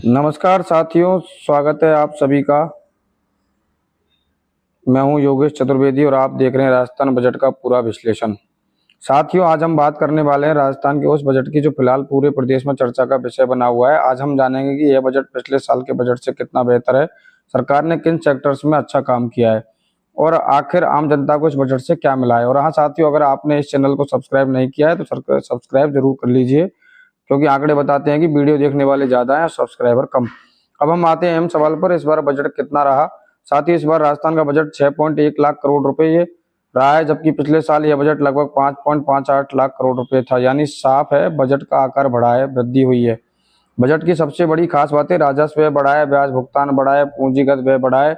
नमस्कार साथियों, स्वागत है आप सभी का। मैं हूं योगेश चतुर्वेदी और आप देख रहे हैं राजस्थान बजट का पूरा विश्लेषण। साथियों, आज हम बात करने वाले हैं राजस्थान के उस बजट की जो फिलहाल पूरे प्रदेश में चर्चा का विषय बना हुआ है। आज हम जानेंगे कि यह बजट पिछले साल के बजट से कितना बेहतर है, सरकार ने किन सेक्टर्स में अच्छा काम किया है और आखिर आम जनता को इस बजट से क्या मिला है। और हाँ साथियों, अगर आपने इस चैनल को सब्सक्राइब नहीं किया है तो सब्सक्राइब जरूर कर लीजिए, क्योंकि आंकड़े बताते हैं कि वीडियो देखने वाले ज्यादा हैं और सब्सक्राइबर कम। अब हम आते हैं अहम सवाल पर, इस बार बजट कितना रहा। साथ ही इस बार राजस्थान का बजट 6.1 लाख करोड़ रुपए ये रहा है, जबकि पिछले साल यह बजट लगभग 5.58 लाख करोड़ रुपए था। यानी साफ है बजट का आकार बढ़ा है, वृद्धि हुई है। बजट की सबसे बड़ी खास बातें, राजस्व व्यय बढ़ा है, ब्याज भुगतान बढ़ा है, पूंजीगत व्यय बढ़ा है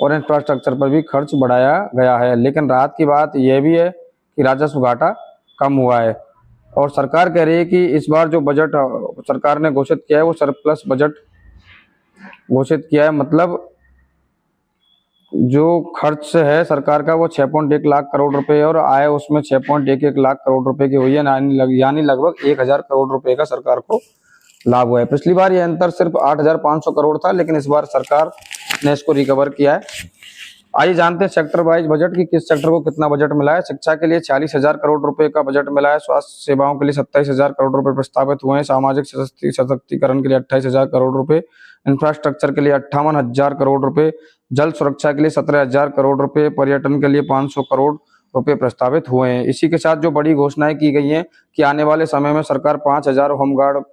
और इंफ्रास्ट्रक्चर पर भी खर्च बढ़ाया गया है। लेकिन राहत की बात यह भी है कि राजस्व घाटा कम हुआ है और सरकार कह रही है कि इस बार जो बजट सरकार ने घोषित किया है वो सरप्लस बजट घोषित किया है। मतलब जो खर्च है सरकार का वो 6.1 लाख करोड़ रुपए और आय उसमें 6.11 लाख करोड़ रुपए की हुई है, यानी लगभग 1000 करोड़ रुपए का सरकार को लाभ हुआ है। पिछली बार ये अंतर सिर्फ 8500 करोड़ था, लेकिन इस बार सरकार ने इसको रिकवर किया है। आइए जानते हैं सेक्टर वाइज बजट की किस सेक्टर को कितना बजट मिला है। शिक्षा के लिए 40,000 करोड़ रुपए का बजट मिला है। स्वास्थ्य सेवाओं के लिए 27,000 करोड़ रुपए प्रस्तावित हुए हैं। सामाजिक सशक्तिकरण के लिए 28,000 करोड़ रुपए, इंफ्रास्ट्रक्चर के लिए 58,000 करोड़ रुपए, जल सुरक्षा के लिए 17,000 करोड़ रुपए, पर्यटन के लिए 500 करोड़ रुपए प्रस्तावित हुए हैं। इसी के साथ जो बड़ी घोषणाएं की गई हैं कि आने वाले समय में सरकार 5,000 होमगार्ड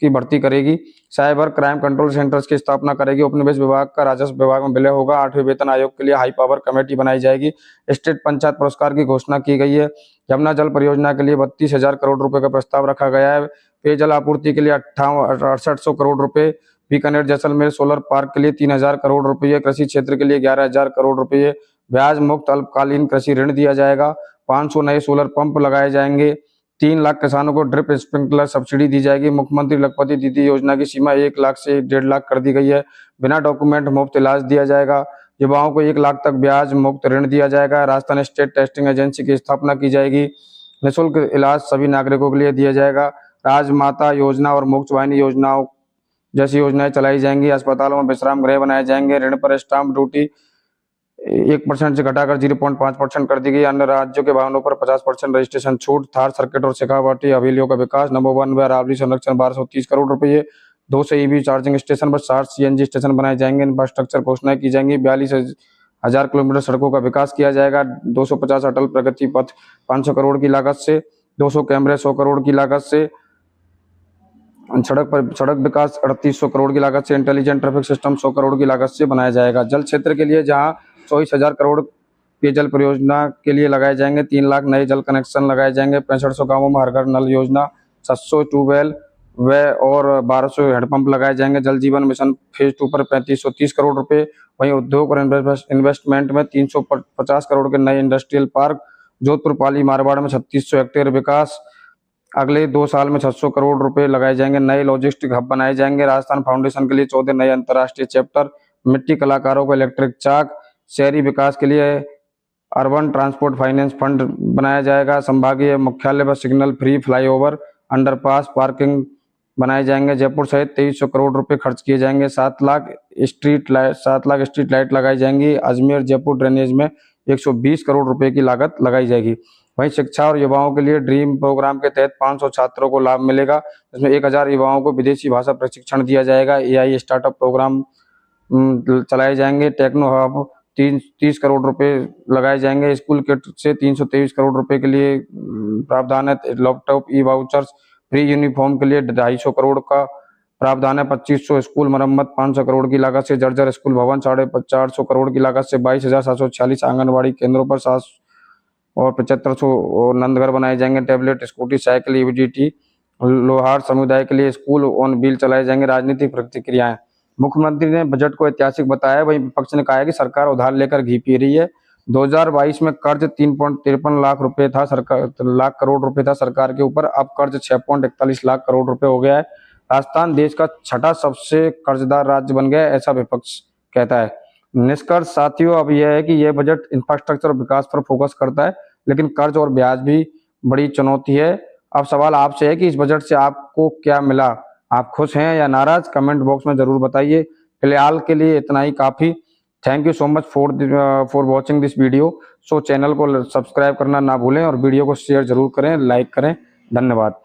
की भर्ती करेगी, साइबर क्राइम कंट्रोल सेंटर्स की स्थापना करेगी, उपनिवेश विभाग का राजस्व विभाग में विलय होगा, 8वें वेतन आयोग के लिए हाई पावर कमेटी बनाई जाएगी, स्टेट पंचायत पुरस्कार की घोषणा की गई है, यमुना जल परियोजना के लिए 32,000 करोड़ रुपए का प्रस्ताव रखा गया है, पेयजल आपूर्ति के लिए 6800 करोड़ रुपए, बीकानेर जैसलमेर सोलर पार्क के लिए 3,000 करोड़ रुपये, कृषि क्षेत्र के लिए 11,000 करोड़ रुपये, ब्याज मुक्त अल्पकालीन कृषि ऋण दिया जाएगा, 500 नए सोलर पंप लगाए जाएंगे, 3 लाख किसानों को ड्रिप स्प्रिंकलर सब्सिडी दी जाएगी। मुख्यमंत्री लखपति दीदी योजना की सीमा 1 लाख से 1.5 लाख कर दी गई है। बिना डॉक्यूमेंट मुफ्त इलाज दिया जाएगा। युवाओं को 1 लाख तक ब्याज मुक्त ऋण दिया जाएगा। राजस्थान स्टेट टेस्टिंग एजेंसी की स्थापना की जाएगी। निःशुल्क इलाज सभी नागरिकों के लिए दिया जाएगा। राजमाता योजना और मोक्ष वाहिनी योजनाओं जैसी योजनाएं चलाई जाएंगी। अस्पतालों में विश्राम गृह बनाए जाएंगे। ऋण पर स्टाम्प ड्यूटी 1% से घटाकर 0.5% कर दी गई। अन्य राज्यों के वाहनों पर 50% रजिस्ट्रेशन छूट। थार सर्किट और शेखावाटी हवेलियों का विकास। नंबर 1 व अरावली संरक्षण 1230 करोड़ रुपये। 200 ईवी चार्जिंग स्टेशन पर 60 सीएनजी स्टेशन बनाए जाएंगे। इंफ्रास्ट्रक्चर घोषणाएं की जाएंगी। 42,000 किलोमीटर सड़कों का विकास किया जाएगा। 250 अटल प्रगति पथ 500 करोड़ की लागत से। 200 कैमरे 100 करोड़ की लागत से। सड़क विकास 3800 करोड़ की लागत से। इंटेलिजेंट ट्रैफिक सिस्टम 100 करोड़ की लागत से बनाया जाएगा। जल क्षेत्र के लिए जहां 24,000 करोड़ पेयजल परियोजना के लिए लगाए जाएंगे, 3 लाख नए जल कनेक्शन लगाए जाएंगे। 6500 गांवों में हर घर नल योजना, 700 ट्यूबवेल व और 1200 हैंडपंप लगाए जाएंगे। जल जीवन मिशन फेज 2 पर 3530 करोड़ रुपए। वहीं उद्योग और इन्वेस्टमेंट में 350 करोड़ के नए इंडस्ट्रियल पार्क। जोधपुर पाली मारवाड़ में 3600 हेक्टेयर विकास। अगले 2 साल में 600 करोड़ रुपए लगाए जाएंगे। नए लॉजिस्टिक हब बनाए जाएंगे। राजस्थान फाउंडेशन के लिए 14 नए अंतर्राष्ट्रीय चैप्टर। मिट्टी कलाकारों को इलेक्ट्रिक चाक। शहरी विकास के लिए अर्बन ट्रांसपोर्ट फाइनेंस फंड बनाया जाएगा। संभागीय मुख्यालय पर signal free flyover, underpass, parking बनाए जाएंगे। जयपुर सहित 2300 करोड़ रुपए खर्च किए जाएंगे। 7 लाख स्ट्रीट लाइट लगाई जाएंगी। अजमेर जयपुर ड्रेनेज में 120 करोड़ रुपए की लागत लगाई जाएगी। वहीं शिक्षा और युवाओं के लिए ड्रीम प्रोग्राम के तहत 500 छात्रों को लाभ मिलेगा, जिसमें 1000 युवाओं को विदेशी भाषा प्रशिक्षण दिया जाएगा। एआई स्टार्टअप प्रोग्राम चलाए जाएंगे। टेक्नो हब 30 करोड़ रुपए लगाए जाएंगे। स्कूल किट से 323 करोड़ रुपए के लिए प्रावधान है। लैपटॉप, ई वाउचर्स, फ्री यूनिफॉर्म के लिए 250 करोड़ का प्रावधान है। 2500 स्कूल मरम्मत 500 करोड़ की लागत से। जर्जर स्कूल भवन 450 करोड़ की लागत से। 22,746 आंगनबाड़ी केंद्रों पर 7 और 7500 नंदघर बनाए जाएंगे। टैबलेट, स्कूटी, साइकिल, ईवीडीटी, लोहार समुदाय के लिए स्कूल ऑन व्हील चलाए जाएंगे। राजनीतिक प्रतिक्रियाएं, मुख्यमंत्री ने बजट को ऐतिहासिक बताया। वहीं विपक्ष ने कहा है कि सरकार उधार लेकर घी पी रही है। 2022 में कर्ज 3.53 लाख रुपए था, लाख करोड़ रुपए था सरकार के ऊपर। अब कर्ज 6.41 लाख करोड़ रुपए हो गया है। राजस्थान देश का 6ठा सबसे कर्जदार राज्य बन गया है, ऐसा विपक्ष कहता है। निष्कर्ष साथियों अब यह है कि यह बजट इंफ्रास्ट्रक्चर और विकास पर फोकस करता है, लेकिन कर्ज और ब्याज भी बड़ी चुनौती है। अब सवाल आपसे है कि इस बजट से आपको क्या मिला आप खुश हैं या नाराज, कमेंट बॉक्स में जरूर बताइए। फिलहाल के लिए इतना ही काफी। Thank you so much for watching this video. So channel को सब्सक्राइब करना ना भूलें और वीडियो को शेयर जरूर करें, लाइक करें। धन्यवाद।